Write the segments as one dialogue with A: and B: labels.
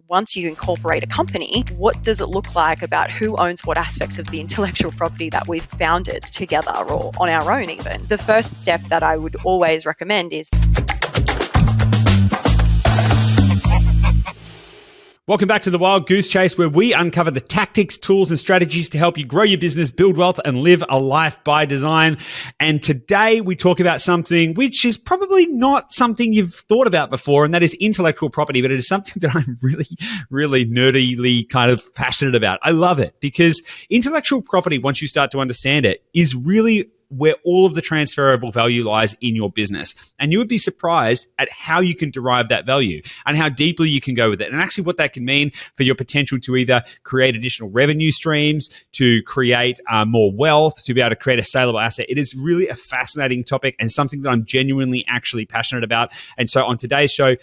A: once you incorporate a company, what does it look like about who owns what aspects of the intellectual property that we've founded together or on our own even? The first step that I would always recommend is
B: Welcome back to the Wild Goose Chase, where we uncover the tactics, tools, and strategies to help you grow your business, build wealth, and live a life by design. And today we talk about something which is probably not something you've thought about before, and that is intellectual property, but it is something that I'm really nerdily kind of passionate about. I love it because intellectual property, once you start to understand it, is really where all of the transferable value lies in your business. And you would be surprised at how you can derive that value and how deeply you can go with it. And actually what that can mean for your potential to either create additional revenue streams, to create more wealth, to be able to create a saleable asset. It is really a fascinating topic and something that I'm genuinely actually passionate about. And so on today's show,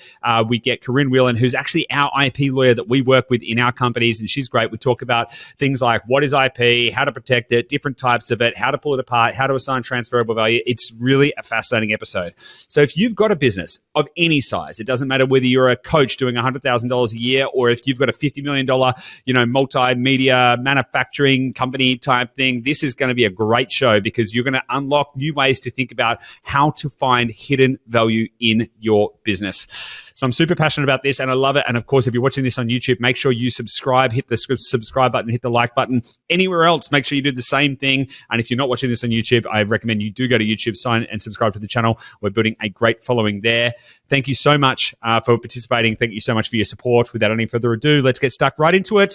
B: we get Corinne Whelan, who's actually our IP lawyer that we work with in our companies. And she's great. We talk about things like what is IP, how to protect it, different types of it, how to pull it apart, how to assign transferable value. It's really a fascinating episode. So if you've got a business of any size, it doesn't matter whether you're a coach doing $100,000 a year or if you've got a $50 million, multimedia manufacturing company type thing, this is going to be a great show because you're going to unlock new ways to think about how to find hidden value in your business. So I'm super passionate about this and I love it. And of course, if you're watching this on YouTube, make sure you subscribe, hit the subscribe button, hit the like button. Anywhere else, make sure you do the same thing. And if you're not watching this on YouTube, I recommend you do go to YouTube, sign and subscribe to the channel. We're building a great following there. Thank you so much for participating. Thank you so much for your support. Without any further ado, let's get stuck right into it.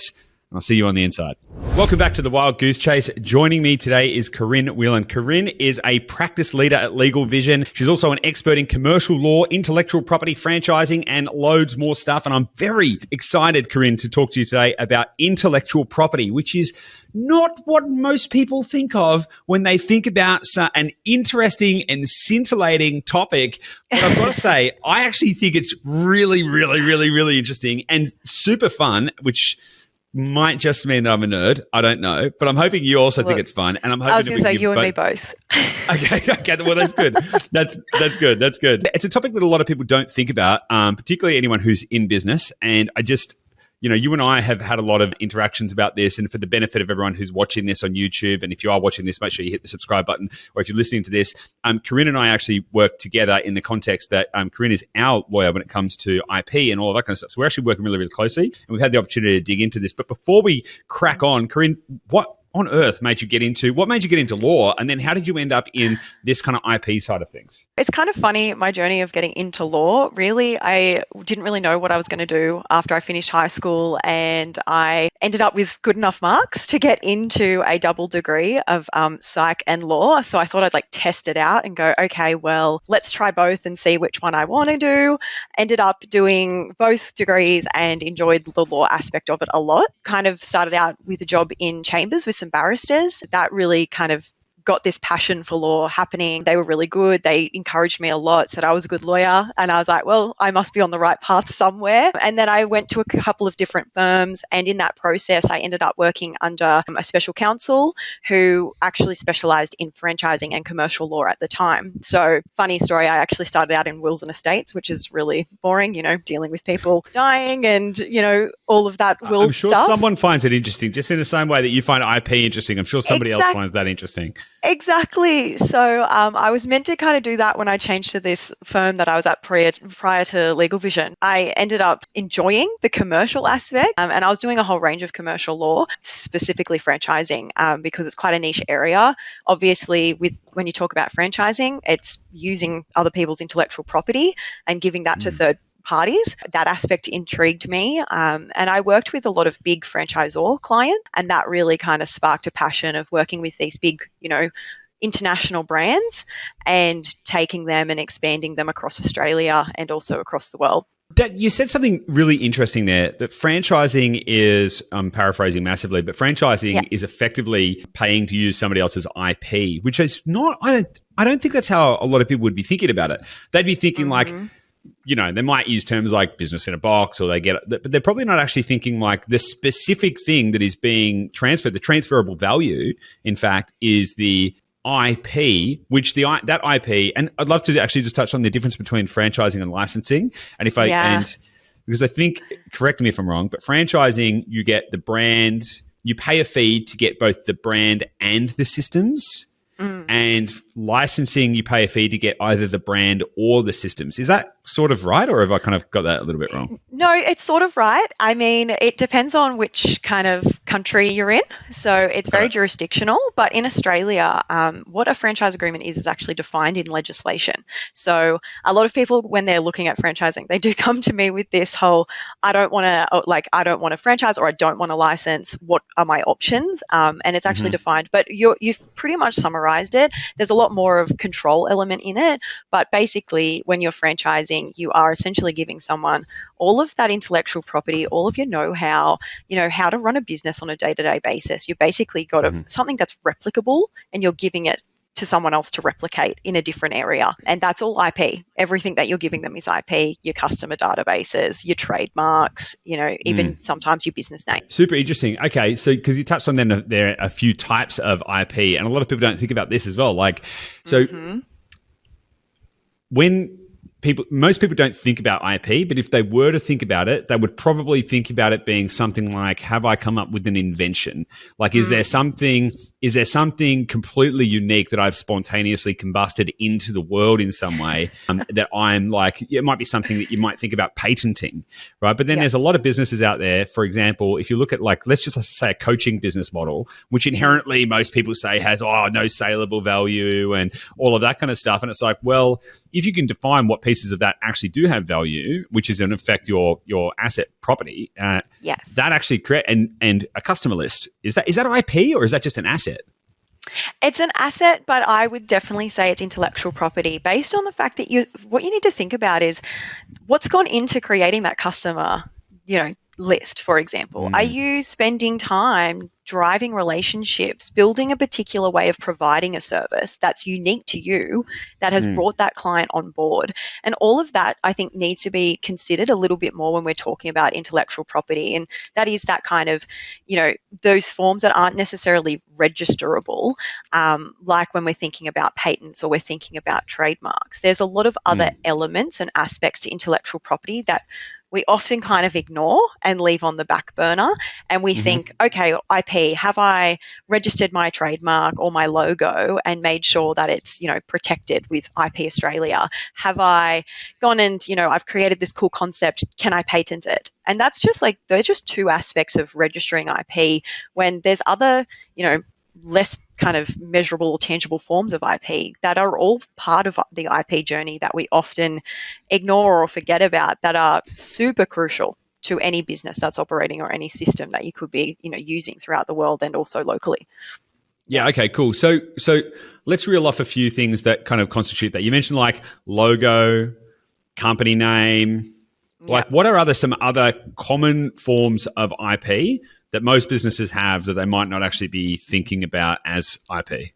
B: I'll see you on the inside. Welcome back to the Wild Goose Chase. Joining me today is Corinne Whelan. Corinne is a practice leader at Legal Vision. She's also an expert in commercial law, intellectual property, franchising, and loads more stuff. And I'm very excited, Corinne, to talk to you today about intellectual property, which is not what most people think of when they think about an interesting and scintillating topic. But I've got to say, I actually think it's really interesting and super fun, which might just mean that I'm a nerd. I don't know. But I'm hoping you also think it's fun. And I'm hoping
A: I was going to say you and me both.
B: Okay. Well, that's good. That's good. It's a topic that a lot of people don't think about, particularly anyone who's in business. And I just, you and I have had a lot of interactions about this, and for the benefit of everyone who's watching this on YouTube, and if you are watching this, make sure you hit the subscribe button, or if you're listening to this, Corinne and I actually work together in the context that Corinne is our lawyer when it comes to IP and all of that kind of stuff. So we're actually working really closely, and we've had the opportunity to dig into this. But before we crack on, Corinne, what on earth made you get into law, and then how did you end up in this kind of IP side of things?
A: It's kind of funny, my journey of getting into law. Really, I didn't really know what I was going to do after I finished high school, and I ended up with good enough marks to get into a double degree of psych and law. So I thought I'd test it out and go, okay, well, let's try both and see which one I want to do. Ended up doing both degrees and enjoyed the law aspect of it a lot. Kind of started out with a job in chambers with some barristers. That really kind of got this passion for law happening. They were really good. They encouraged me a lot, said I was a good lawyer. And I was like, well, I must be on the right path somewhere. And then I went to a couple of different firms. And in that process, I ended up working under a special counsel who actually specialized in franchising and commercial law at the time. So funny story, I actually started out in wills and estates, which is really boring, dealing with people dying and, all of that will
B: I'm sure
A: stuff.
B: Someone finds it interesting, just in the same way that you find IP interesting. I'm sure somebody else finds that interesting.
A: Exactly. So I was meant to kind of do that when I changed to this firm that I was at prior to Legal Vision. I ended up enjoying the commercial aspect, and I was doing a whole range of commercial law, specifically franchising, because it's quite a niche area. Obviously, when you talk about franchising, it's using other people's intellectual property and giving that to third parties. That aspect intrigued me. And I worked with a lot of big franchisor clients, and that really kind of sparked a passion of working with these big, international brands and taking them and expanding them across Australia and also across the world.
B: You said something really interesting there, that franchising is, I'm paraphrasing massively, but franchising is effectively paying to use somebody else's IP, which is not, I don't think that's how a lot of people would be thinking about it. They'd be thinking they might use terms like business in a box, or they get it, but they're probably not actually thinking the specific thing that is being transferred. The transferable value, in fact, is the IP, which that IP, and I'd love to actually just touch on the difference between franchising and licensing. And Because I think, correct me if I'm wrong, but franchising, you get the brand, you pay a fee to get both the brand and the systems.
A: Mm.
B: And licensing, you pay a fee to get either the brand or the systems. Is that sort of right, or have I kind of got that a little bit wrong?
A: No, it's sort of right. I mean, it depends on which kind of country you're in. So it's
B: Got
A: very
B: it.
A: jurisdictional. But in Australia, what a franchise agreement is actually defined in legislation. So a lot of people, when they're looking at franchising, they do come to me with this whole, I don't want a franchise or I don't want a license. What are my options? And it's actually
B: Mm-hmm.
A: defined. But you've pretty much summarized it. There's a lot more of control element in it. But basically, when you're franchising, you are essentially giving someone all of that intellectual property, all of your know-how, how to run a business on a day-to-day basis. You've basically got
B: Mm-hmm.
A: something that's replicable and you're giving it to someone else to replicate in a different area. And that's all IP. Everything that you're giving them is IP, your customer databases, your trademarks, even sometimes your business name.
B: Super interesting. Okay, so because you touched on then there are a few types of IP, and a lot of people don't think about this as well. Like, so
A: Mm-hmm.
B: when most people don't think about IP, but if they were to think about it, they would probably think about it being something like, have I come up with an invention? Like, is there something completely unique that I've spontaneously combusted into the world in some way, that I'm like, it might be something that you might think about patenting, right? But then
A: Yeah.
B: there's a lot of businesses out there. For example, if you look at, like, let's just say a coaching business model, which inherently most people say has, no saleable value and all of that kind of stuff. And it's like, well, if you can define what pieces of that actually do have value, which is in effect your asset property,
A: Yes.
B: that actually create and a customer list, is that IP or is that just an asset?
A: It's an asset, but I would definitely say it's intellectual property based on the fact that what you need to think about is what's gone into creating that customer, list, for example. Are you spending time driving relationships, building a particular way of providing a service that's unique to you, that has brought that client on board? And all of that, I think, needs to be considered a little bit more when we're talking about intellectual property. And that is that kind of, those forms that aren't necessarily registerable, like when we're thinking about patents or we're thinking about trademarks. There's a lot of other elements and aspects to intellectual property that we often kind of ignore and leave on the back burner. And we think, okay, IP, have I registered my trademark or my logo and made sure that it's, protected with IP Australia? Have I gone and, I've created this cool concept, can I patent it? And that's just like, they're just two aspects of registering IP when there's other, less kind of measurable or tangible forms of IP that are all part of the IP journey that we often ignore or forget about, that are super crucial to any business that's operating or any system that you could be, using throughout the world and also locally.
B: Yeah. Okay. Cool. So let's reel off a few things that kind of constitute that. You mentioned like logo, company name. Like, what are some other common forms of IP that most businesses have that they might not actually be thinking about as IP?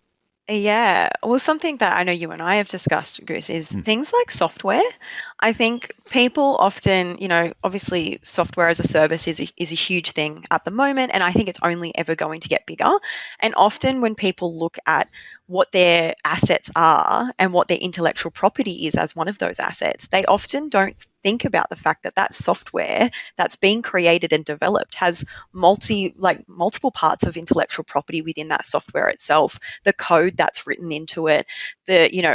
A: Yeah. Well, something that I know you and I have discussed, Goose, is things like software. I think people often, obviously software as a service is a huge thing at the moment, and I think it's only ever going to get bigger. And often when people look at what their assets are and what their intellectual property is as one of those assets, they often don't think about the fact that that software that's being created and developed has multiple parts of intellectual property within that software itself, the code that's written into it,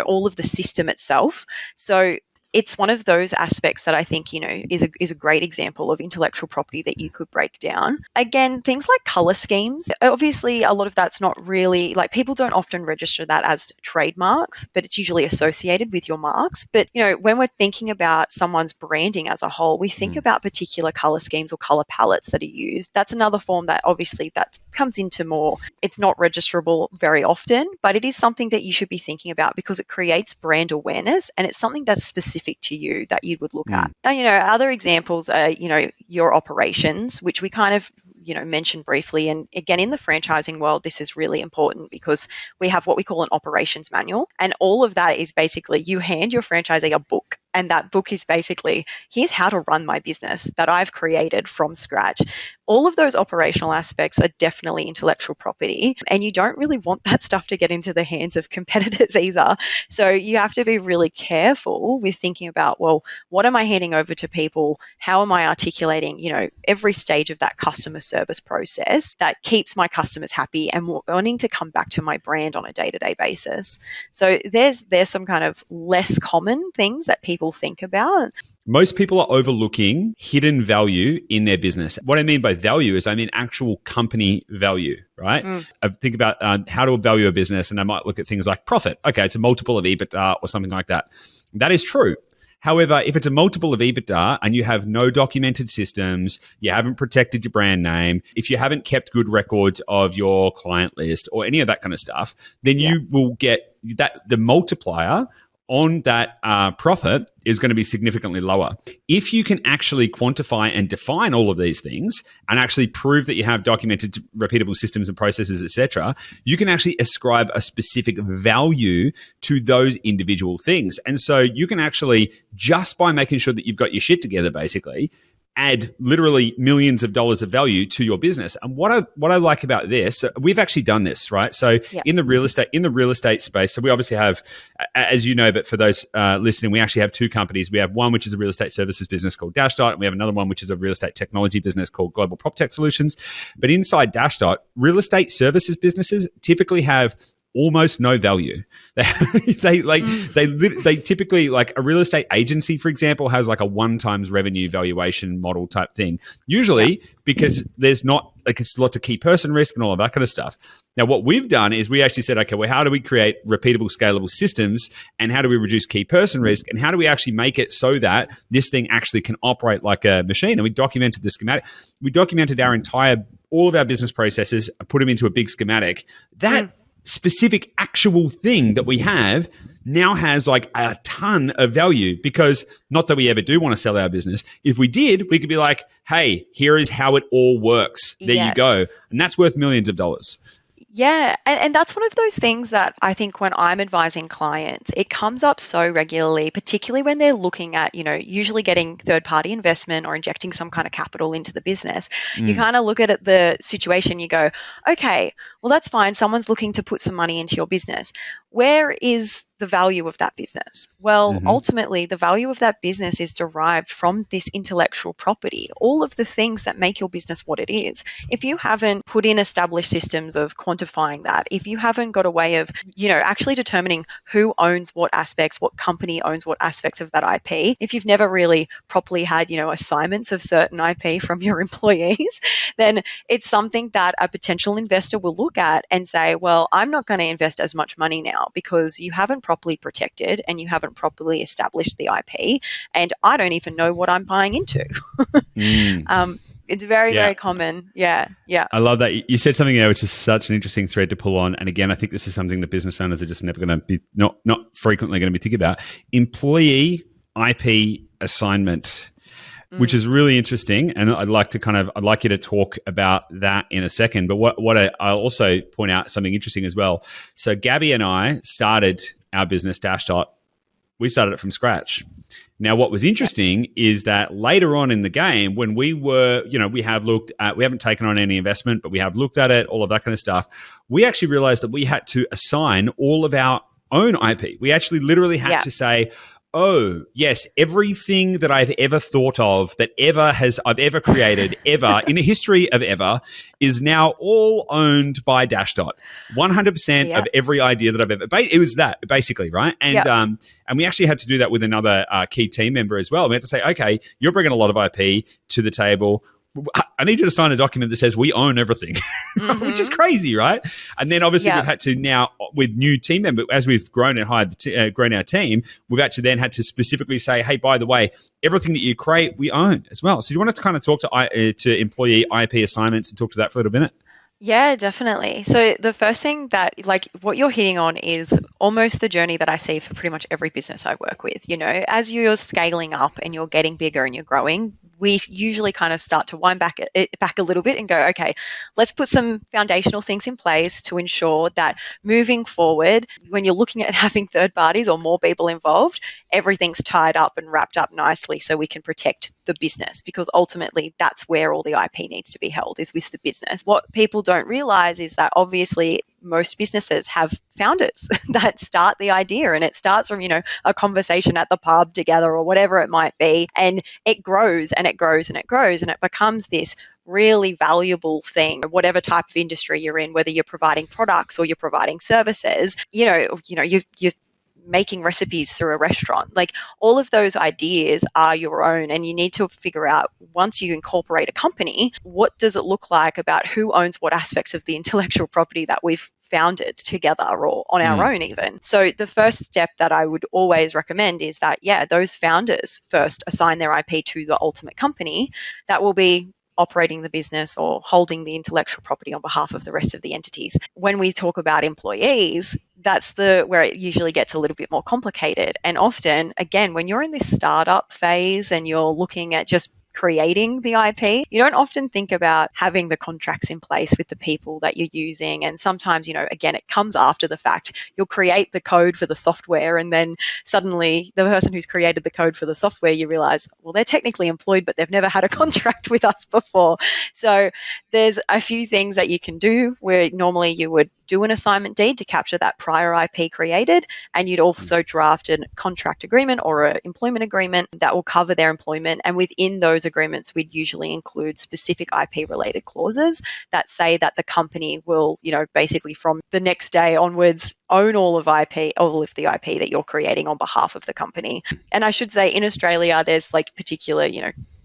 A: all of the system itself. So it's one of those aspects that I think, is a great example of intellectual property that you could break down. Again, things like color schemes. Obviously, a lot of that's not really, like, people don't often register that as trademarks, but it's usually associated with your marks. But, when we're thinking about someone's branding as a whole, we think about particular color schemes or color palettes that are used. That's another form that obviously that comes into more, it's not registerable very often, but it is something that you should be thinking about because it creates brand awareness and it's something that's specific to you that you would look at. And, other examples are, your operations, which we kind of, mentioned briefly. And again, in the franchising world, this is really important because we have what we call an operations manual. And all of that is basically you hand your franchisee a book And that book is basically, here's how to run my business that I've created from scratch. All of those operational aspects are definitely intellectual property, and you don't really want that stuff to get into the hands of competitors either. So you have to be really careful with thinking about, well, what am I handing over to people? How am I articulating, every stage of that customer service process that keeps my customers happy and wanting to come back to my brand on a day-to-day basis. So there's some kind of less common things that people think about.
B: Most people are overlooking hidden value in their business. What I mean by value is I mean actual company value, right? I think about how to value a business, and I might look at things like profit. Okay, it's a multiple of EBITDA or something like that. That is true. However, if it's a multiple of EBITDA and you have no documented systems, you haven't protected your brand name, if you haven't kept good records of your client list or any of that kind of stuff, then you will get that the multiplier on that profit is going to be significantly lower. If you can actually quantify and define all of these things and actually prove that you have documented repeatable systems and processes, etc., you can actually ascribe a specific value to those individual things. And so you can actually, just by making sure that you've got your shit together, basically, add literally millions of dollars of value to your business. And what I like about this, we've actually done this, right? So in the real estate space, so we obviously have, as you know, but for those listening, we actually have two companies. We have one which is a real estate services business called Dashdot, and we have another one which is a real estate technology business called Global PropTech Solutions. But inside Dashdot, real estate services businesses typically have almost no value. They typically, like a real estate agency, for example, has like a 1x revenue valuation model type thing. Usually because there's not, like, it's lots of key person risk and all of that kind of stuff. Now, what we've done is we actually said, okay, well, how do we create repeatable, scalable systems, and how do we reduce key person risk, and how do we actually make it so that this thing actually can operate like a machine? And we documented the schematic. We documented all of our business processes and put them into a big schematic. That specific actual thing that we have now has like a ton of value, because not that we ever do want to sell our business. If we did, we could be like, hey, here is how it all works. There you go. And that's worth millions of dollars.
A: Yeah, and that's one of those things that I think when I'm advising clients, it comes up so regularly, particularly when they're looking at, usually getting third-party investment or injecting some kind of capital into the business. You kind of look at the situation, you go, okay, well, that's fine. Someone's looking to put some money into your business. Where is the value of that business? Well, ultimately, the value of that business is derived from this intellectual property, all of the things that make your business what it is. If you haven't put in established systems of quantifying that, if you haven't got a way of, actually determining who owns what aspects, what company owns what aspects of that IP, if you've never really properly had, assignments of certain IP from your employees, then it's something that a potential investor will look at and say, well, I'm not going to invest as much money now because you haven't properly protected and you haven't properly established the IP, and I don't even know what I'm buying into. It's very, very common. Yeah.
B: I love that. You said something there which is such an interesting thread to pull on. And again, I think this is something that business owners are just never going to be, not frequently going to be thinking about. Employee IP assignment, which is really interesting. And I'd like you to talk about that in a second. But I'll also point out something interesting as well. So Gabby and I started our business, Dashdot. We started it from scratch. Now, what was interesting is that later on in the game, when we haven't taken on any investment, but we have looked at it, all of that kind of stuff, we actually realized that we had to assign all of our own IP. We actually literally had to say, oh, yes, everything that I've ever thought of that I've ever created ever in the history of ever is now all owned by Dashdot. 100% of every idea that I've ever, it was that basically, right? And we actually had to do that with another key team member as well. We had to say, okay, you're bringing a lot of IP to the table. I need you to sign a document that says we own everything, which is crazy, right? And then obviously we've had to now, with new team members, as we've grown and grown our team, we've actually then had to specifically say, hey, by the way, everything that you create, we own as well. So you want to kind of talk to employee IP assignments and talk to that for a little minute?
A: Yeah, definitely. So the first thing that, like, what you're hitting on is almost the journey that I see for pretty much every business I work with. As you're scaling up and you're getting bigger and you're growing, we usually kind of start to wind it back a little bit and go, okay, let's put some foundational things in place to ensure that moving forward, when you're looking at having third parties or more people involved, everything's tied up and wrapped up nicely so we can protect the business, because ultimately that's where all the IP needs to be held, is with the business. What people don't realize is that obviously most businesses have founders that start the idea, and it starts from, a conversation at the pub together or whatever it might be, and it grows and it grows and it grows, and it becomes this really valuable thing, whatever type of industry you're in, whether you're providing products or you're providing services. You're making recipes through a restaurant. Like, all of those ideas are your own, and you need to figure out, once you incorporate a company, what does it look like about who owns what aspects of the intellectual property that we've founded together or on our own even. So the first step that I would always recommend is that, those founders first assign their IP to the ultimate company that will be operating the business or holding the intellectual property on behalf of the rest of the entities. When we talk about employees, that's where it usually gets a little bit more complicated. And often, again, when you're in this startup phase and you're looking at just creating the IP, you don't often think about having the contracts in place with the people that you're using. And sometimes, again, it comes after the fact. You'll create the code for the software, and then suddenly the person who's created the code for the software, you realize, well, they're technically employed, but they've never had a contract with us before. So there's a few things that you can do where normally you would do an assignment deed to capture that prior IP created, and you'd also draft a contract agreement or an employment agreement that will cover their employment. And within those agreements, we'd usually include specific IP related clauses that say that the company will, basically from the next day onwards, own all of the IP that you're creating on behalf of the company. And I should say, in Australia, there's particular,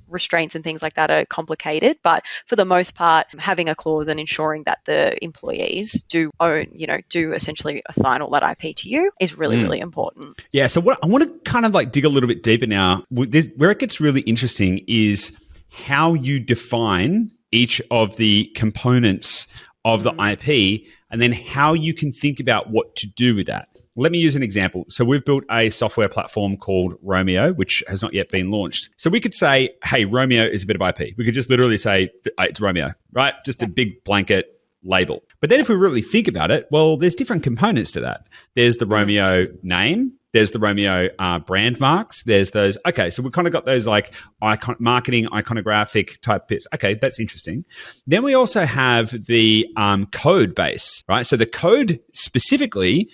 A: restraints and things like that are complicated, but for the most part, having a clause and ensuring that the employees do own, do essentially assign all that IP to you is really, really important.
B: Yeah. So what I want to kind of dig a little bit deeper now, where it gets really interesting is how you define each of the components of the IP, and then how you can think about what to do with that. Let me use an example. So we've built a software platform called Romeo, which has not yet been launched. So we could say, hey, Romeo is a bit of IP. We could just literally say, it's Romeo, right? Just a big blanket label. But then if we really think about it, well, there's different components to that. There's the Romeo name. There's the Romeo brand marks. There's those. Okay, so we've kind of got those marketing, iconographic type bits. Okay, that's interesting. Then we also have the code base, right? So the code specifically,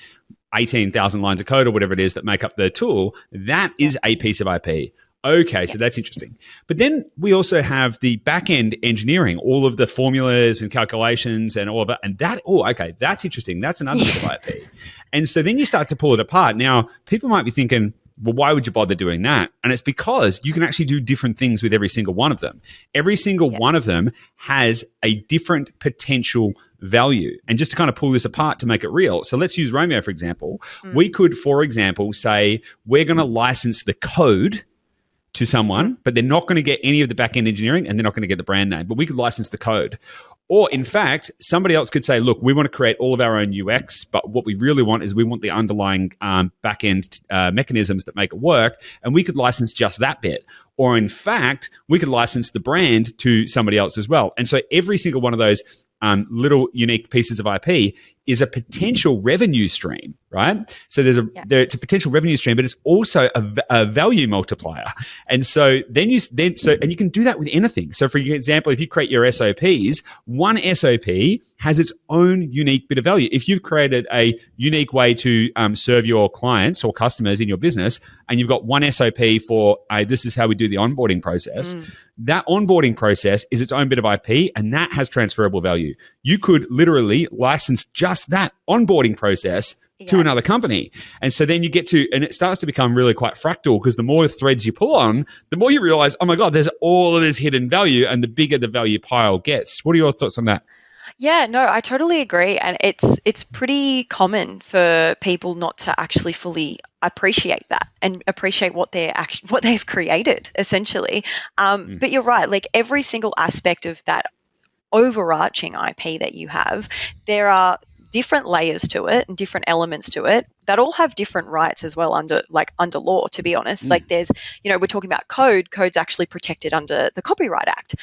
B: 18,000 lines of code or whatever it is that make up the tool, that is a piece of IP. Okay, so that's interesting. But then we also have the back-end engineering, all of the formulas and calculations and all of that. And that's interesting. That's another bit of IP. And so then you start to pull it apart. Now, people might be thinking, well, why would you bother doing that? And it's because you can actually do different things with every single one of them. Every single one of them has a different potential value. And just to kind of pull this apart to make it real. So let's use Romeo, for example. We could, for example, say we're going to license the code to someone, but they're not going to get any of the back-end engineering and they're not going to get the brand name, but we could license the code. Or in fact, somebody else could say, look, we want to create all of our own UX, but what we really want is we want the underlying back-end mechanisms that make it work, and we could license just that bit. Or in fact, we could license the brand to somebody else as well. And so every single one of those little unique pieces of IP is a potential revenue stream, right? So it's a potential revenue stream, but it's also a value multiplier. And so and you can do that with anything. So for example, if you create your SOPs, one SOP has its own unique bit of value. If you've created a unique way to serve your clients or customers in your business, and you've got one SOP for this is how we do the onboarding process, that onboarding process is its own bit of IP, and that has transferable value. You could literally license just that onboarding process to another company. And so then you get to, and it starts to become really quite fractal, because the more threads you pull on, the more you realize, oh my God, there's all of this hidden value, and the bigger the value pile gets. What are your thoughts on that?
A: Yeah, no, I totally agree. And it's pretty common for people not to actually fully appreciate that and appreciate what they've created, essentially. But you're right, like every single aspect of that overarching IP that you have, there are different layers to it and different elements to it that all have different rights as well under law, to be honest. Like there's, we're talking about code's actually protected under the Copyright Act,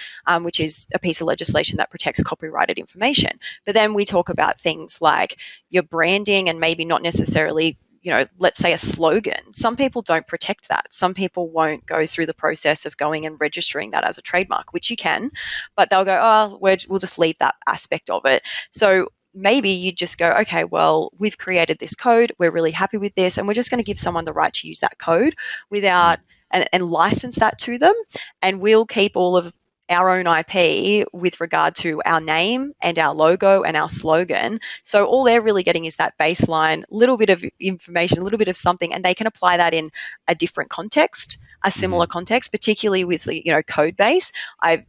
A: which is a piece of legislation that protects copyrighted information. But then we talk about things like your branding and maybe not necessarily, let's say a slogan. Some people don't protect that. Some people won't go through the process of going and registering that as a trademark, which you can, but they'll go, oh, we'll just leave that aspect of it. So maybe you just go, okay, well, we've created this code, we're really happy with this, and we're just going to give someone the right to use that code without and license that to them, and we'll keep all of our own IP with regard to our name and our logo and our slogan. So all they're really getting is that baseline, little bit of information, a little bit of something, and they can apply that in a different context, a similar context, particularly with code base. I've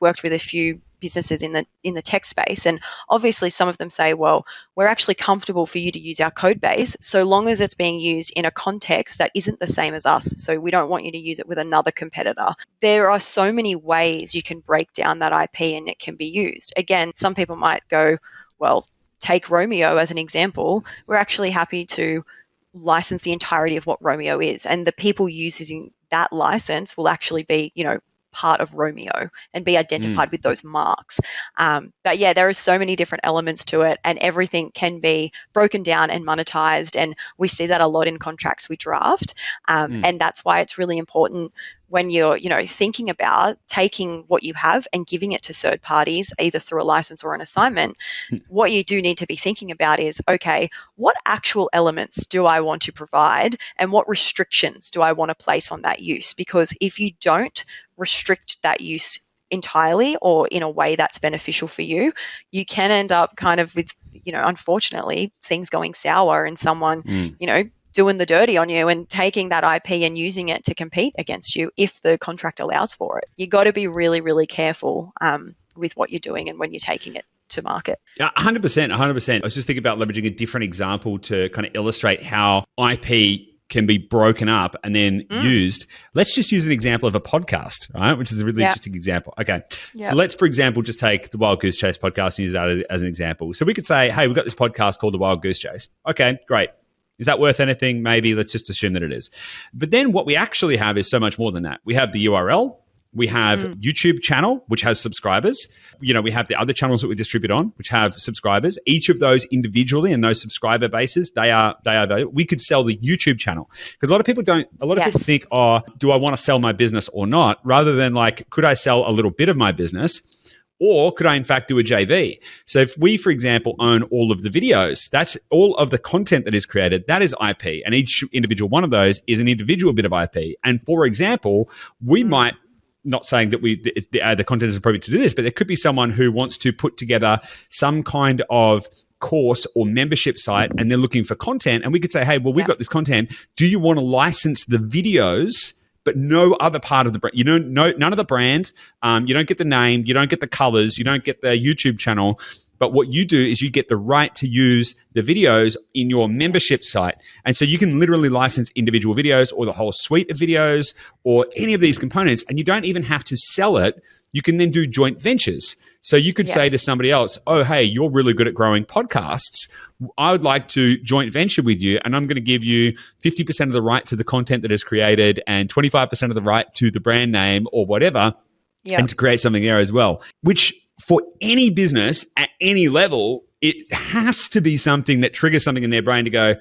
A: worked with a few businesses in the tech space, and obviously some of them say, well, we're actually comfortable for you to use our code base so long as it's being used in a context that isn't the same as us, so we don't want you to use it with another competitor. There are so many ways you can break down that IP and it can be used. Again, some people might go, well, take Romeo as an example. We're actually happy to license the entirety of what Romeo is, and the people using that license will actually be part of Romeo and be identified with those marks. But yeah, there are so many different elements to it, and everything can be broken down and monetized. And we see that a lot in contracts we draft. And that's why it's really important when you're, thinking about taking what you have and giving it to third parties, either through a license or an assignment. What you do need to be thinking about is, okay, what actual elements do I want to provide and what restrictions do I want to place on that use? Because if you don't restrict that use entirely or in a way that's beneficial for you, you can end up kind of with, unfortunately, things going sour and someone, doing the dirty on you and taking that IP and using it to compete against you if the contract allows for it. You got to be really, really careful with what you're doing and when you're taking it to market.
B: 100%, 100%. I was just thinking about leveraging a different example to kind of illustrate how IP can be broken up and then used. Let's just use an example of a podcast, right? Which is a really interesting example. Okay. So let's, for example, just take the Wild Goose Chase podcast and use that as an example. So we could say, hey, we've got this podcast called the Wild Goose Chase. Okay, great. Is that worth anything? Maybe. Let's just assume that it is. But then what we actually have is so much more than that. We have the URL. We have YouTube channel, which has subscribers. We have the other channels that we distribute on, which have subscribers. Each of those individually and those subscriber bases, they are valuable. We could sell the YouTube channel because a lot of people don't. A lot of people think, oh, do I want to sell my business or not? Rather than like, could I sell a little bit of my business? Or could I, in fact, do a JV? So if we, for example, own all of the videos, that's all of the content that is created, that is IP. And each individual one of those is an individual bit of IP. And for example, we might, not saying that the content is appropriate to do this, but there could be someone who wants to put together some kind of course or membership site and they're looking for content. And we could say, hey, well, we've got this content. Do you want to license the videos but no other part of the brand? None of the brand. You don't get the name. You don't get the colors. You don't get the YouTube channel. But what you do is you get the right to use the videos in your membership site. And so you can literally license individual videos or the whole suite of videos or any of these components. And you don't even have to sell it. You can then do joint ventures. So you could say to somebody else, oh, hey, you're really good at growing podcasts. I would like to joint venture with you, and I'm going to give you 50% of the right to the content that is created and 25% of the right to the brand name or whatever, and to create something there as well, which for any business at any level, it has to be something that triggers something in their brain to go,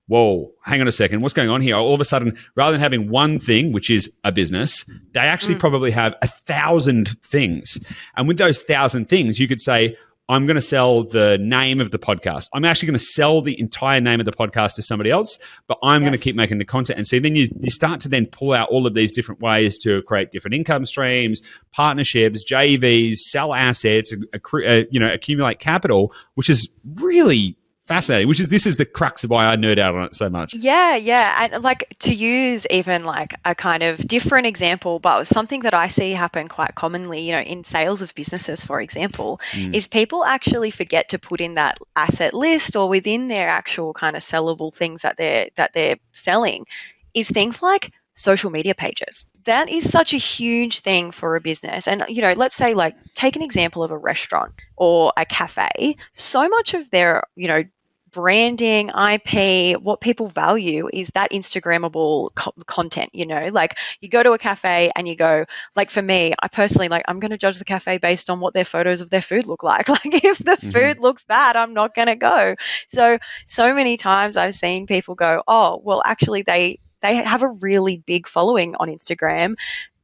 B: whoa, hang on a second, what's going on here? All of a sudden, rather than having one thing, which is a business, they actually probably have 1,000 things. And with those 1,000 things, you could say, I'm going to sell the name of the podcast. I'm actually going to sell the entire name of the podcast to somebody else, but I'm going to keep making the content. And so then you start to then pull out all of these different ways to create different income streams, partnerships, JVs, sell assets, accumulate capital, which is really fascinating, this is the crux of why I nerd out on it so much.
A: Yeah. And like to use even like a kind of different example, but something that I see happen quite commonly, in sales of businesses, for example, is people actually forget to put in that asset list or within their actual kind of sellable things that they're selling is things like social media pages. That is such a huge thing for a business. And, let's say, like, take an example of a restaurant or a cafe. So much of their, branding, IP, what people value is that Instagrammable content, like you go to a cafe and you go, like for me, I personally, like, I'm going to judge the cafe based on what their photos of their food look like. Like if the food looks bad, I'm not going to go. So many times I've seen people go, oh, well, actually they have a really big following on Instagram.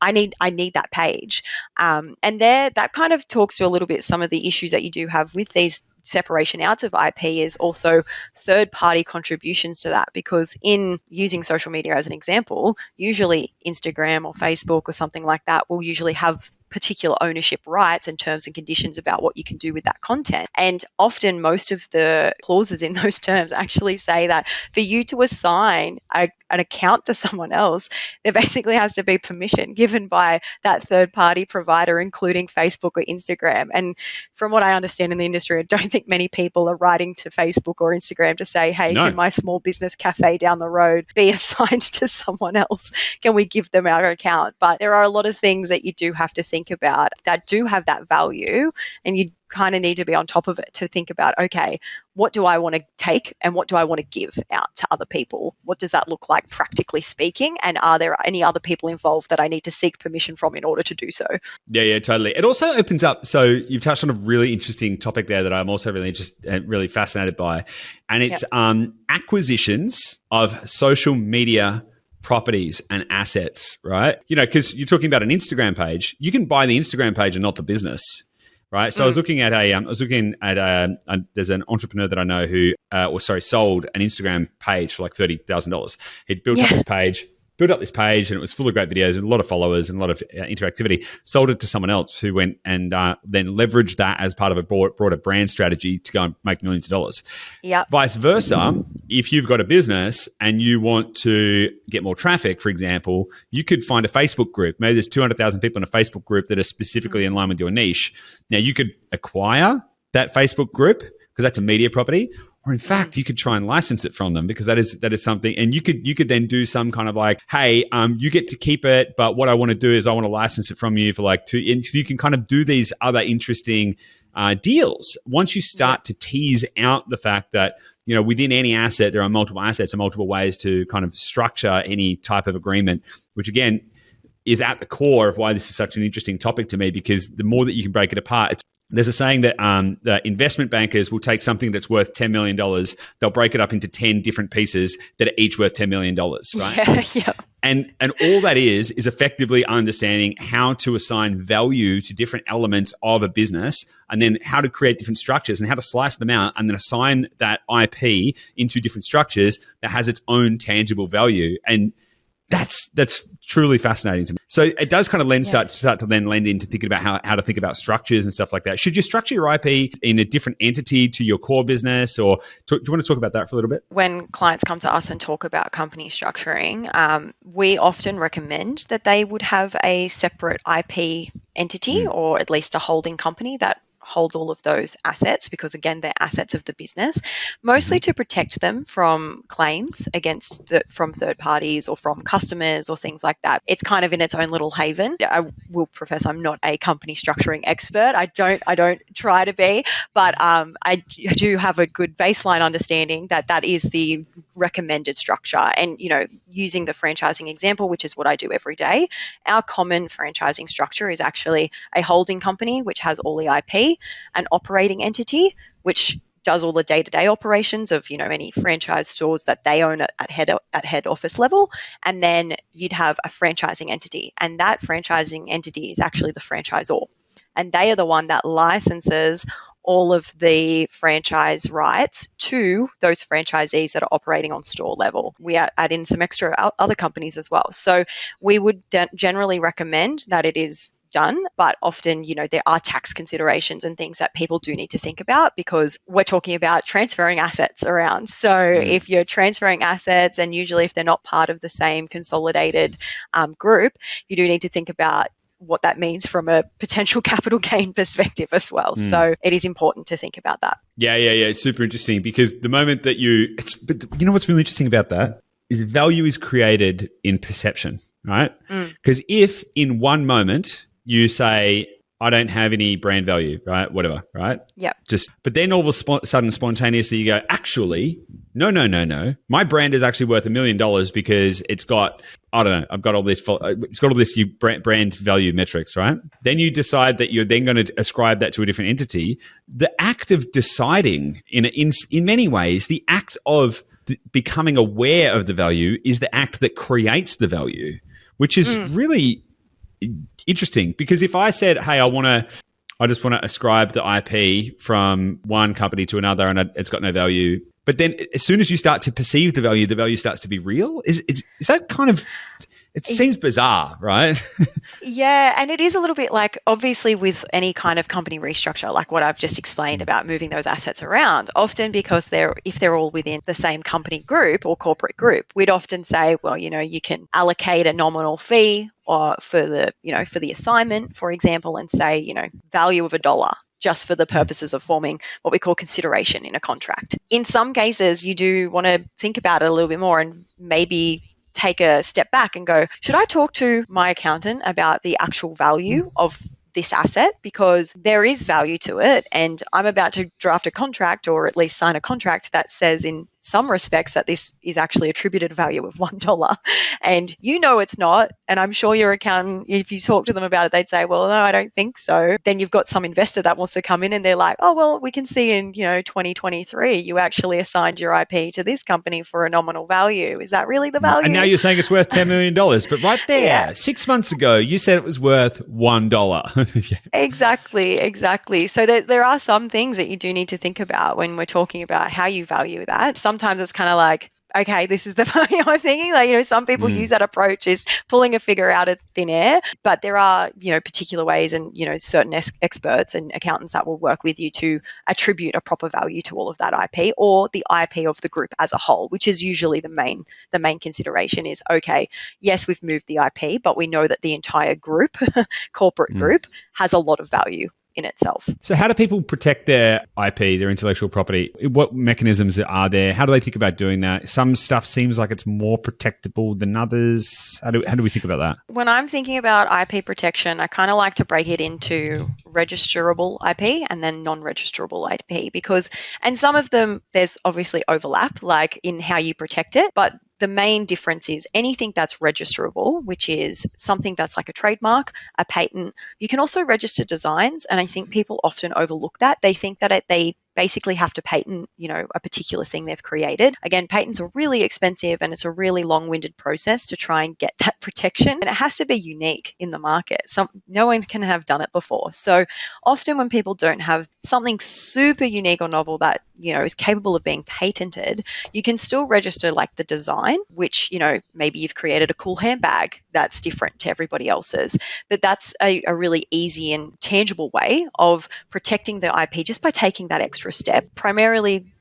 A: I need that page. And there, that kind of talks to a little bit some of the issues that you do have with these separation out of IP is also third party contributions to that, because in using social media as an example, usually Instagram or Facebook or something like that will usually have particular ownership rights and terms and conditions about what you can do with that content. And often most of the clauses in those terms actually say that for you to assign an account to someone else, there basically has to be permission given by that third party provider, including Facebook or Instagram. And from what I understand in the industry, I don't think many people are writing to Facebook or Instagram to say, hey,
B: No.
A: can my small business cafe down the road be assigned to someone else? Can we give them our account? But there are a lot of things that you do have to think about that do have that value, and you kind of need to be on top of it to think about, okay, what do I want to take and what do I want to give out to other people? What does that look like practically speaking? And are there any other people involved that I need to seek permission from in order to do so?
B: Yeah, totally. It also opens up. So you've touched on a really interesting topic there that I'm also really really fascinated by, and it's acquisitions of social media properties and assets, right? Because you're talking about an Instagram page, you can buy the Instagram page and not the business. Right. So I was looking at there's an entrepreneur that I know who, sold an Instagram page for like $30,000. He'd built up this page and it was full of great videos and a lot of followers and a lot of interactivity, sold it to someone else who went and then leveraged that as part of a broader brand strategy to go and make millions of dollars.
A: Yeah.
B: Vice versa, if you've got a business and you want to get more traffic, for example, you could find a Facebook group. Maybe there's 200,000 people in a Facebook group that are specifically in line with your niche. Now, you could acquire that Facebook group because that's a media property. Or in fact, you could try and license it from them because that is something, and you could then do some kind of like, hey, you get to keep it, but what I want to do is I want to license it from you for like two. And so you can kind of do these other interesting deals once you start to tease out the fact that within any asset there are multiple assets and multiple ways to kind of structure any type of agreement, which again is at the core of why this is such an interesting topic to me, because the more that you can break it apart, there's a saying that the investment bankers will take something that's worth $10 million, they'll break it up into 10 different pieces that are each worth $10 million, right?
A: Yeah.
B: And all that is effectively understanding how to assign value to different elements of a business, and then how to create different structures and how to slice them out and then assign that IP into different structures that has its own tangible value. And that's truly fascinating to me. So it does kind of start to then lend into thinking about how to think about structures and stuff like that. Should you structure your IP in a different entity to your core business, or do you want to talk about that for a little bit?
A: When clients come to us and talk about company structuring, we often recommend that they would have a separate IP entity or at least a holding company that holds all of those assets, because again, they're assets of the business, mostly to protect them from claims from third parties or from customers or things like that. It's kind of in its own little haven. I will profess I'm not a company structuring expert. I don't try to be, but I do have a good baseline understanding that is the recommended structure. And using the franchising example, which is what I do every day, our common franchising structure is actually a holding company which has all the IP, an operating entity which does all the day-to-day operations of any franchise stores that they own at head office level, and then you'd have a franchising entity, and that franchising entity is actually the franchisor, and they are the one that licenses all of the franchise rights to those franchisees that are operating on store level. We add in some extra other companies as well. So we would generally recommend that it is done, but often, there are tax considerations and things that people do need to think about, because we're talking about transferring assets around. So if you're transferring assets, and usually if they're not part of the same consolidated group, you do need to think about what that means from a potential capital gain perspective as well. So it is important to think about that.
B: Yeah. It's super interesting, because the moment that but you know what's really interesting about that? is value is created in perception, right?
A: Mm.
B: Because if in one moment you say, I don't have any brand value, right? Whatever, right?
A: Yep.
B: But then all of a sudden, spontaneously, you go, actually, no, no, no, no. My brand is actually worth $1 million because it's got, I don't know, I've got all this, it's got all this brand value metrics, right? Then you decide that you're then going to ascribe that to a different entity. The act of deciding, in many ways, the act of becoming aware of the value is the act that creates the value, which is really interesting. Because if I said, hey, I just want to ascribe the IP from one company to another and it's got no value. But then as soon as you start to perceive the value starts to be real. Is that kind of, it seems bizarre, right?
A: Yeah, and it is a little bit like, obviously with any kind of company restructure, like what I've just explained about moving those assets around, often because if they're all within the same company group or corporate group, we'd often say, well, you can allocate a nominal fee or for the assignment, for example, and say, value of $1 just for the purposes of forming what we call consideration in a contract. In some cases, you do want to think about it a little bit more and maybe take a step back and go, should I talk to my accountant about the actual value of this asset, because there is value to it, and I'm about to draft a contract or at least sign a contract that says in some respects that this is actually attributed value of $1, and it's not, and I'm sure your accountant, if you talk to them about it, they'd say, well, no, I don't think so. Then you've got some investor that wants to come in and they're like, oh, well, we can see in 2023 you actually assigned your IP to this company for a nominal value. Is that really the value?
B: And now you're saying it's worth $10 million, but right there,
A: Yeah.
B: 6 months ago, you said it was worth $1. Yeah.
A: Exactly. So there are some things that you do need to think about when we're talking about how you value that. Sometimes it's kind of like, okay, this is the value I'm thinking. Like, some people use that approach is pulling a figure out of thin air, but there are, particular ways and, certain experts and accountants that will work with you to attribute a proper value to all of that IP or the IP of the group as a whole, which is usually the main consideration is, okay, yes, we've moved the IP, but we know that the entire group, corporate group, has a lot of value in itself.
B: So how do people protect their IP, their intellectual property? What mechanisms are there? How do they think about doing that? Some stuff seems like it's more protectable than others. How do we think about that?
A: When I'm thinking about IP protection, I kind of like to break it into registerable IP and then non-registerable IP and some of them, there's obviously overlap, like in how you protect it, but the main difference is anything that's registerable, which is something that's like a trademark, a patent. You can also register designs, and I think people often overlook that. They think that they basically have to patent, a particular thing they've created. Again, patents are really expensive and it's a really long-winded process to try and get that protection. And it has to be unique in the market. No one can have done it before. So often when people don't have something super unique or novel that, is capable of being patented, you can still register like the design, which, maybe you've created a cool handbag that's different to everybody else's. But that's a really easy and tangible way of protecting the IP just by taking that extra step. Primarily,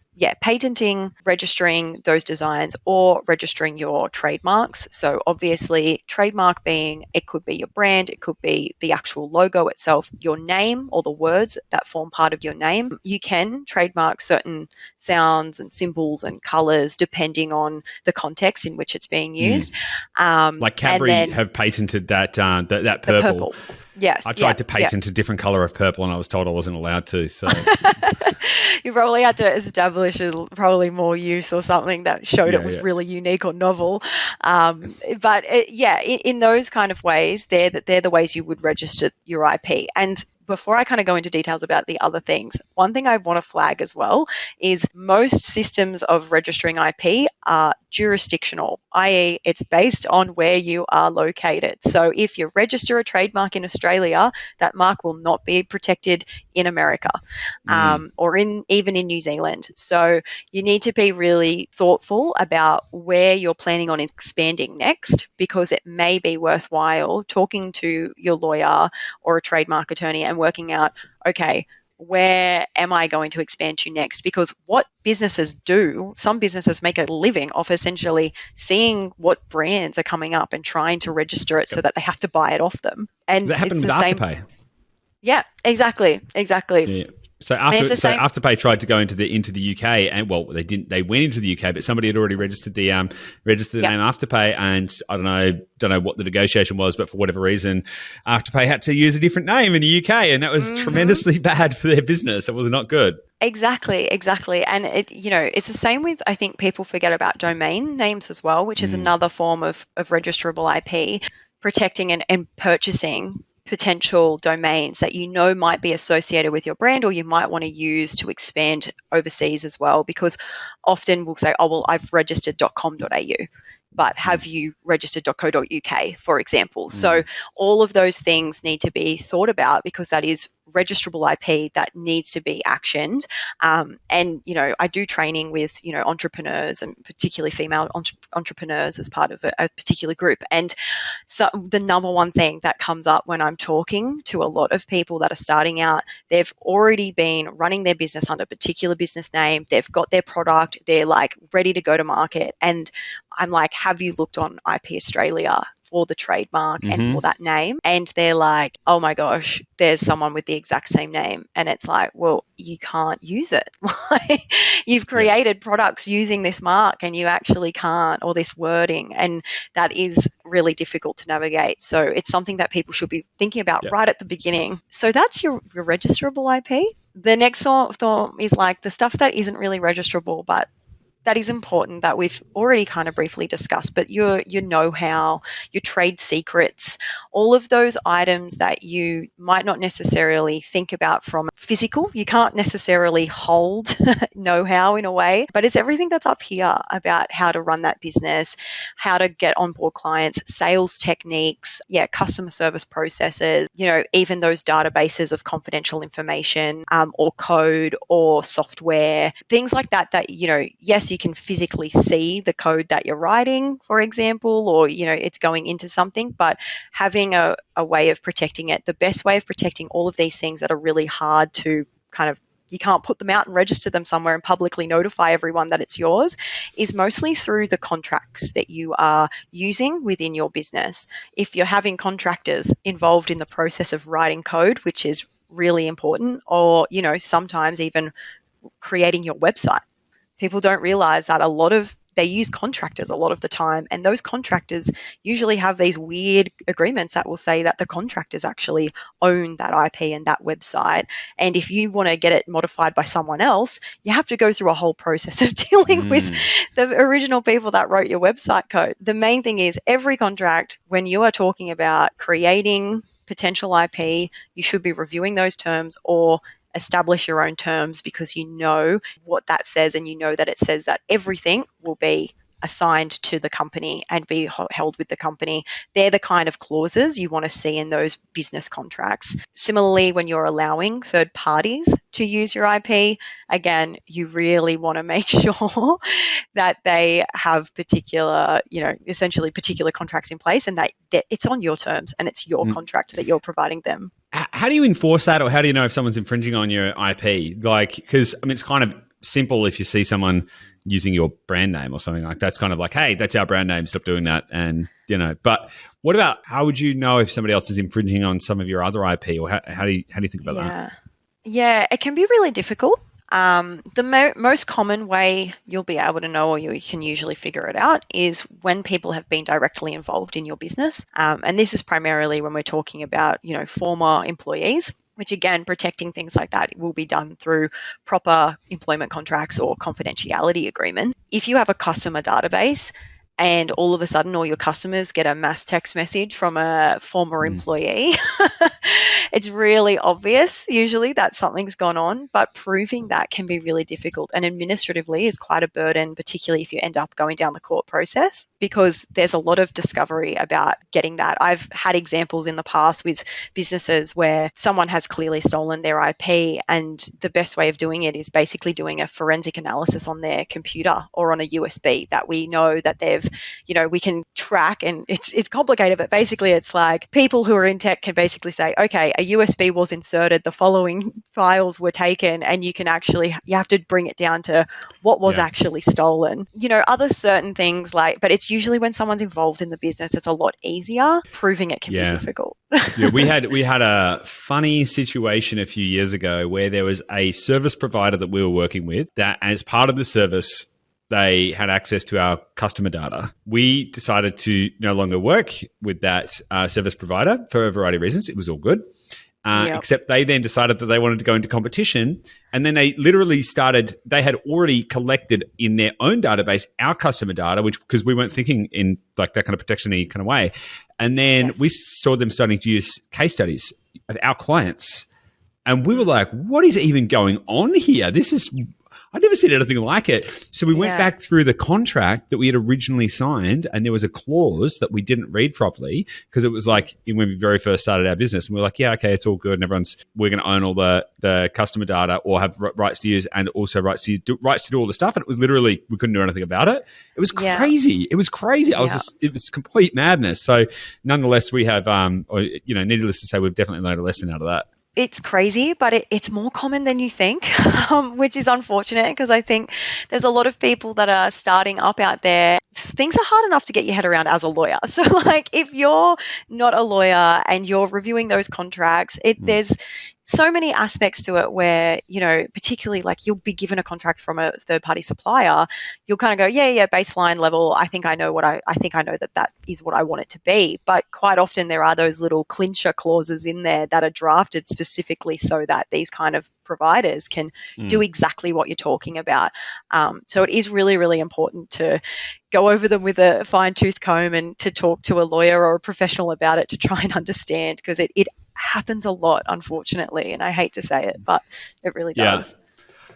A: patenting, registering those designs or registering your trademarks. So obviously trademark being, it could be your brand, it could be the actual logo itself, your name or the words that form part of your name. You can trademark certain sounds and symbols and colors depending on the context in which it's being used.
B: Like Cadbury have patented that that purple.
A: Yes.
B: I tried to patent a different color of purple and I was told I wasn't allowed to. So
A: you probably had to establish probably more use or something that showed it was really unique or novel. But in those kind of ways, they're the ways you would register your IP. And before I kind of go into details about the other things, one thing I want to flag as well is most systems of registering IP are jurisdictional, i.e. it's based on where you are located. So if you register a trademark in Australia, that mark will not be protected in America or even in New Zealand. So you need to be really thoughtful about where you're planning on expanding next, because it may be worthwhile talking to your lawyer or a trademark attorney and working out, okay, where am I going to expand to next? Because what businesses do, some businesses make a living off essentially seeing what brands are coming up and trying to register it so that they have to buy it off them. And
B: that happened with Afterpay.
A: Yeah, exactly.
B: Yeah. So
A: I mean, it's the same.
B: Afterpay tried to go into the UK, and well, they didn't. They went into the UK, but somebody had already registered the
A: Yeah.
B: name Afterpay, and I don't know what the negotiation was, but for whatever reason, Afterpay had to use a different name in the UK, and that was
A: Hmm.
B: tremendously bad for their business. It was not good.
A: Exactly. And it's the same with, I think people forget about domain names as well, which is
B: Mm,
A: another form of registrable IP, protecting and purchasing potential domains that might be associated with your brand or you might want to use to expand overseas as well. Because often we'll say, oh, well, I've registered .com.au, but
B: mm,
A: have you registered .co.uk, for example? So
B: mm.
A: all of those things need to be thought about because that is registrable IP that needs to be actioned. And I do training with entrepreneurs and particularly female entrepreneurs as part of a particular group. And so the number one thing that comes up when I'm talking to a lot of people that are starting out, they've already been running their business under a particular business name. They've got their product. They're like ready to go to market. And I'm like, have you looked on IP Australia for the trademark and
B: Mm-hmm.
A: for that name? And they're like, oh my gosh, there's someone with the exact same name. And it's like, well, you can't use it. Like, you've
B: Yeah.
A: created products using this mark and you actually can't, or this wording. And that is really difficult to navigate. So it's something that people should be thinking about
B: Yeah.
A: right at the beginning. So that's your registrable IP. The next thought is like the stuff that isn't really registrable, but that is important that we've already kind of briefly discussed, but your know-how, your trade secrets, all of those items that you might not necessarily think about from physical, you can't necessarily hold know-how in a way, but it's everything that's up here about how to run that business, how to get on board clients, sales techniques, yeah, customer service processes, even those databases of confidential information, or code or software, things like that, yes, you can physically see the code that you're writing, for example, or, it's going into something, but having a way of protecting it, the best way of protecting all of these things that are really hard to kind of, you can't put them out and register them somewhere and publicly notify everyone that it's yours, is mostly through the contracts that you are using within your business. If you're having contractors involved in the process of writing code, which is really important, or, sometimes even creating your website. People don't realize that they use contractors a lot of the time, and those contractors usually have these weird agreements that will say that the contractors actually own that IP and that website. And if you want to get it modified by someone else, you have to go through a whole process of dealing with
B: Mm,
A: the original people that wrote your website code. The main thing is every contract, when you are talking about creating potential IP, you should be reviewing those terms or establish your own terms, because you know what that says and you know that it says that everything will be assigned to the company and be held with the company. They're the kind of clauses you want to see in those business contracts. Similarly, when you're allowing third parties to use your IP, again, you really want to make sure that they have particular, essentially particular contracts in place, and that it's on your terms and it's your
B: mm.
A: contract that you're providing them.
B: How do you enforce that, or how do you know if someone's infringing on your IP? Like, because I mean, it's kind of simple if you see someone using your brand name or something like that's kind of like, hey, that's our brand name, stop doing that. And but what about, how would you know if somebody else is infringing on some of your other IP, or how do you think about that?
A: Yeah. Yeah, it can be really difficult. The most common way you'll be able to know, or you can usually figure it out, is when people have been directly involved in your business. And this is primarily when we're talking about, former employees, which again, protecting things like that will be done through proper employment contracts or confidentiality agreements. If you have a customer database and all of a sudden all your customers get a mass text message from a former
B: Mm,
A: employee, it's really obvious usually that something's gone on, but proving that can be really difficult and administratively is quite a burden, particularly if you end up going down the court process, because there's a lot of discovery about getting that. I've had examples in the past with businesses where someone has clearly stolen their IP, and the best way of doing it is basically doing a forensic analysis on their computer or on a USB that we know that they've we can track, and it's complicated, but basically it's like people who are in tech can basically say, okay, a USB was inserted, the following files were taken, and you have to bring it down to what was actually stolen. Other certain things but it's usually when someone's involved in the business, it's a lot easier. Proving it can be difficult.
B: Yeah, we had a funny situation a few years ago where there was a service provider that we were working with that, as part of the service, they had access to our customer data. We decided to no longer work with that service provider for a variety of reasons. It was all good. Except they then decided that they wanted to go into competition. And then they literally they had already collected in their own database our customer data, because we weren't thinking in like that kind of protection-y kind of way. And then we saw them starting to use case studies of our clients. And we were like, what is even going on here? I'd never seen anything like it. So we went back through the contract that we had originally signed, and there was a clause that we didn't read properly, because it was like when we very first started our business, and we were like, yeah, okay, it's all good, and we're going to own all the customer data, or have rights to use, and also rights to do all the stuff. And it was literally, we couldn't do anything about it. It was crazy. It was crazy. It was complete madness. So nonetheless, we have, needless to say, we've definitely learned a lesson out of that.
A: It's crazy, but it's more common than you think, which is unfortunate, because I think there's a lot of people that are starting up out there. Things are hard enough to get your head around as a lawyer. So if you're not a lawyer and you're reviewing those contracts, there's so many aspects to it where, particularly you'll be given a contract from a third-party supplier, you'll kind of go, yeah, baseline level, I think I know that is what I want it to be. But quite often there are those little clincher clauses in there that are drafted specifically so that these kind of providers can do exactly what you're talking about. So it is really, really important to go over them with a fine-tooth comb and to talk to a lawyer or a professional about it to try and understand, because it happens a lot, unfortunately, and I hate to say it, but it really does.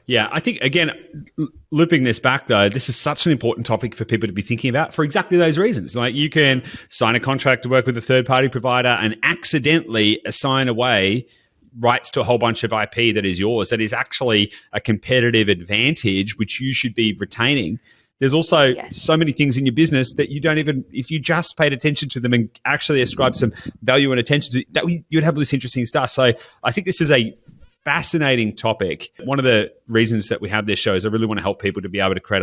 B: Yeah, I think, again, looping this back, though, this is such an important topic for people to be thinking about for exactly those reasons. Like, you can sign a contract to work with a third-party provider and accidentally assign away rights to a whole bunch of IP that is yours, that is actually a competitive advantage, which you should be retaining. There's also so many things in your business that you don't even, if you just paid attention to them and actually ascribe some value and attention to, that you'd have this interesting stuff. So I think this is a fascinating topic. One of the reasons that we have this show is I really want to help people to be able to create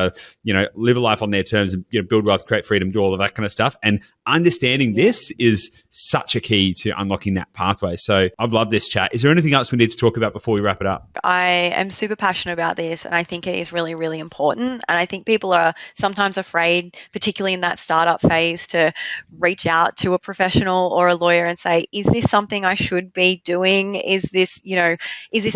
B: live a life on their terms and build wealth, create freedom, do all of that kind of stuff. And understanding this is such a key to unlocking that pathway. So I've loved this chat. Is there anything else we need to talk about before we wrap it up?
A: I am super passionate about this, and I think it is really, really important. And I think people are sometimes afraid, particularly in that startup phase, to reach out to a professional or a lawyer and say, is this something I should be doing? Is this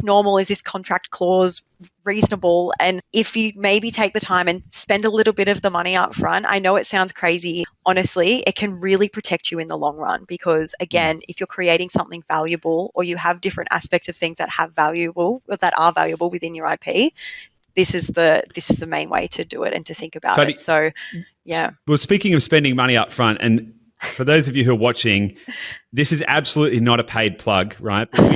A: normal? Is this contract clause reasonable? And if you maybe take the time and spend a little bit of the money up front, I know it sounds crazy. Honestly, it can really protect you in the long run, because again, if you're creating something valuable, or you have different aspects of things that are valuable within your IP, this is the main way to do it and to think about it. So, yeah.
B: Well, speaking of spending money up front, and for those of you who are watching, this is absolutely not a paid plug, right? But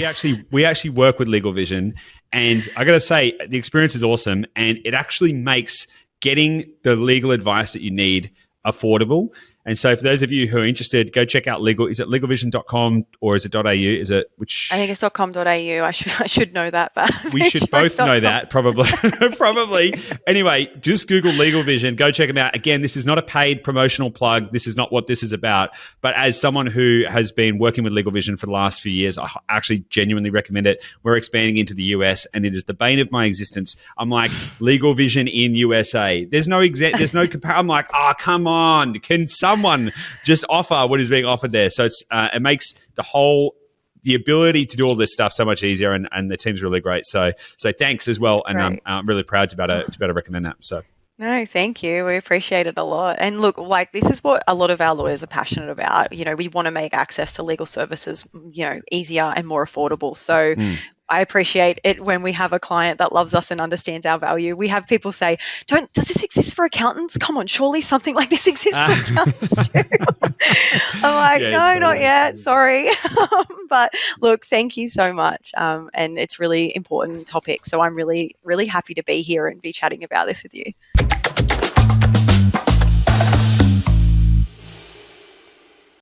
B: we actually work with Legal Vision, and I got to say, the experience is awesome, and it actually makes getting the legal advice that you need affordable. And so for those of you who are interested, go check out is it legalvision.com or is it .au? Is it which?
A: I think it's .com.au. I should know that, but
B: we should both know that, probably. Probably. Anyway, just Google Legal Vision. Go check them out. Again, this is not a paid promotional plug. This is not what this is about. But as someone who has been working with Legal Vision for the last few years, I actually genuinely recommend it. We're expanding into the US, and it is the bane of my existence. I'm like, Legal Vision in USA. There's no comparison. I'm like, oh, come on. Can someone just offer what is being offered there? So it makes the ability to do all this stuff so much easier, and the team's really great. So thanks as well, and I'm really proud to be able to recommend that. So.
A: No, thank you. We appreciate it a lot. And look, this is what a lot of our lawyers are passionate about. We want to make access to legal services, easier and more affordable. So I appreciate it when we have a client that loves us and understands our value. We have people say, does this exist for accountants? Come on, surely something like this exists for accountants too. I'm like, no, totally. Not yet. Sorry. But look, thank you so much. And it's really important topic. So I'm really, really happy to be here and be chatting about this with you.